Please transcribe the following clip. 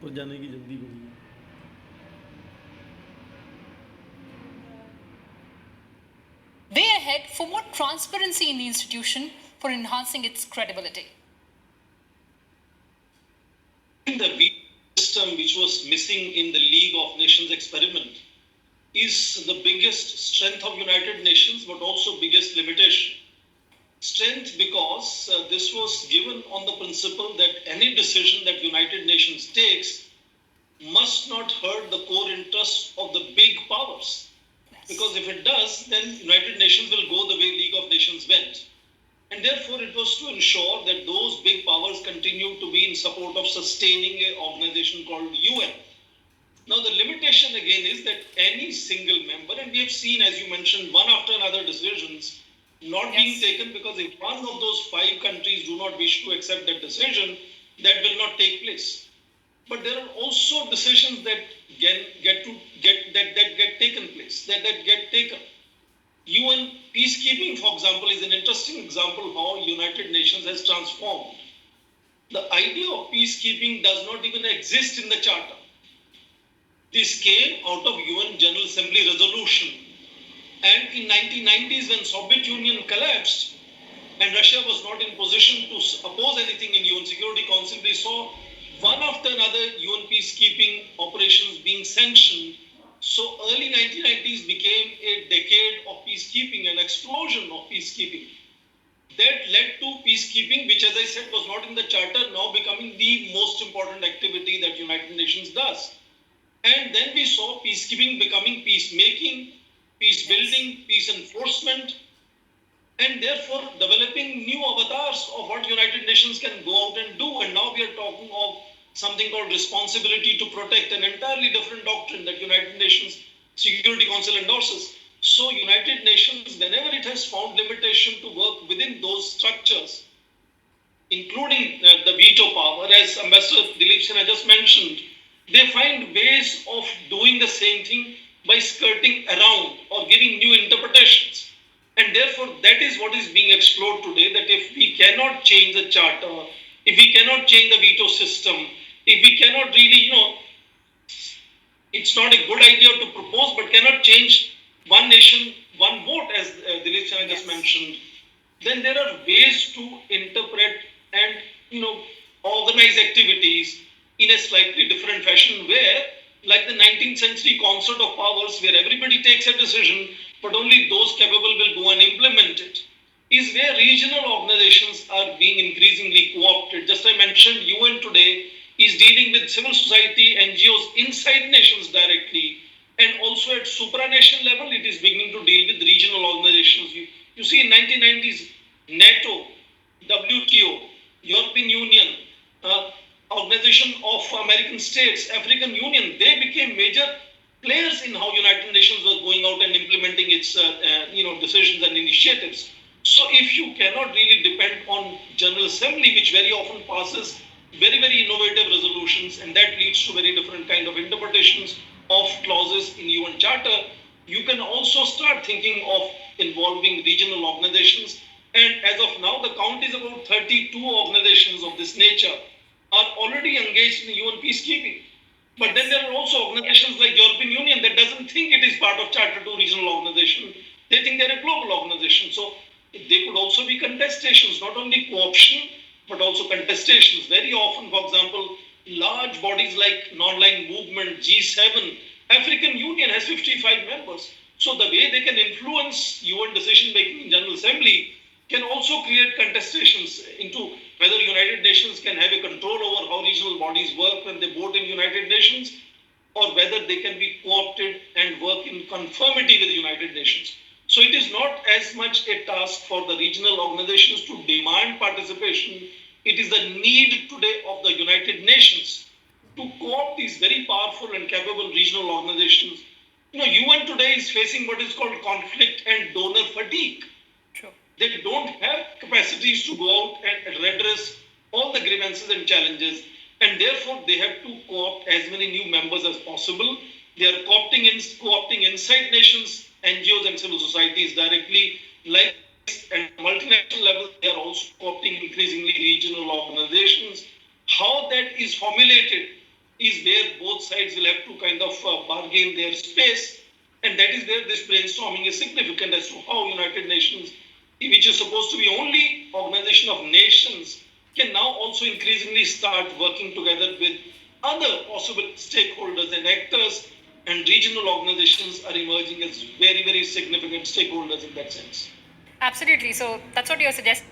ऊपर जाने की जल्दी बड़ी है। Way ahead for more transparency in the institution for enhancing its credibility. The veto system which was missing in the League of Nations experiment is the biggest strength of United Nations, but also biggest limitation. Strength because this was given on the principle that any decision that United Nations takes must not hurt the core interests of the big powers. Because if it does, then United Nations will go the way League of Nations went. And therefore, it was to ensure that those big powers continue to be in support of sustaining an organization called UN. Now, the limitation again is that any single member, and we have seen, as you mentioned, one after another decisions not being taken, because if one of those 5 countries do not wish to accept that decision, that will not take place. But there are also decisions that get taken place, that get taken. UN peacekeeping, for example, is an interesting example how United Nations has transformed. The idea of peacekeeping does not even exist in the Charter. This came out of UN General Assembly resolution. And in 1990s, when Soviet Union collapsed and Russia was not in position to oppose anything in UN Security Council, we saw one after another UN peacekeeping operations being sanctioned. So early 1990s became a decade of peacekeeping, an explosion of peacekeeping. That led to peacekeeping, which, as I said, was not in the Charter, now becoming the most important activity that United Nations does. And then we saw peacekeeping becoming peacemaking, peace building, peace enforcement, and therefore developing new avatars of what United Nations can go out and do. And now we are talking of something called responsibility to protect, an entirely different doctrine that United Nations Security Council endorses. So United Nations, whenever it has found limitation to work within those structures, including the veto power, as Ambassador Dilip Sinha just mentioned, they find ways of doing the same thing by skirting around or giving new interpretations. And therefore, that is what is being explored today, that if we cannot change the Charter, if we cannot change the veto system, if we cannot really, it's not a good idea to propose, but cannot change one nation, one vote, as Dilip Sinha just mentioned, then there are ways to interpret and, organize activities in a slightly different fashion, where, like the 19th century concert of powers, where everybody takes a decision, but only those capable will go and implement it, is where regional organizations are being increasingly co-opted. Just I mentioned, UN today is dealing with civil society, NGOs inside nations directly, and also at supranational level, it is beginning to deal with regional organizations. You see, in 1990s, NATO, WTO, European Union, Organization of American States, African Union, they became major players in how United Nations was going out and implementing its decisions and initiatives. So if you cannot really depend on General Assembly, which very often passes very, very innovative resolutions, and that leads to very different kind of interpretations of clauses in UN Charter, you can also start thinking of involving regional organizations. And as of now, the count is about 32 organizations of this nature are already engaged in UN peacekeeping. But then there are also organizations like European Union that doesn't think it is part of Charter 2 regional organization. They think they're a global organization. So they could also be contestations, not only co-option, but also contestations. Very often, for example, large bodies like non-aligned movement, G7, African Union has 55 members. So the way they can influence UN decision making in General Assembly can also create contestations into whether United Nations can have a control over how regional bodies work when they vote in United Nations, or whether they can be co-opted and work in conformity with the United Nations. So it is not as much a task for the regional organizations to demand participation. It is the need today of the United Nations to co-opt these very powerful and capable regional organizations. UN today is facing what is called conflict and donor fatigue. They don't have capacities to go out and redress all the grievances and challenges, and therefore they have to co-opt as many new members as possible. They are co-opting inside nations, NGOs and civil societies directly, like at multinational level, they are also co-opting increasingly regional organizations. How that is formulated is where both sides will have to kind of bargain their space. And that is where this brainstorming is significant as to how United Nations, which is supposed to be only organization of nations, can now also increasingly start working together with other possible stakeholders and actors, and regional organizations are emerging as very, very significant stakeholders in that sense. Absolutely. So that's what you're suggesting.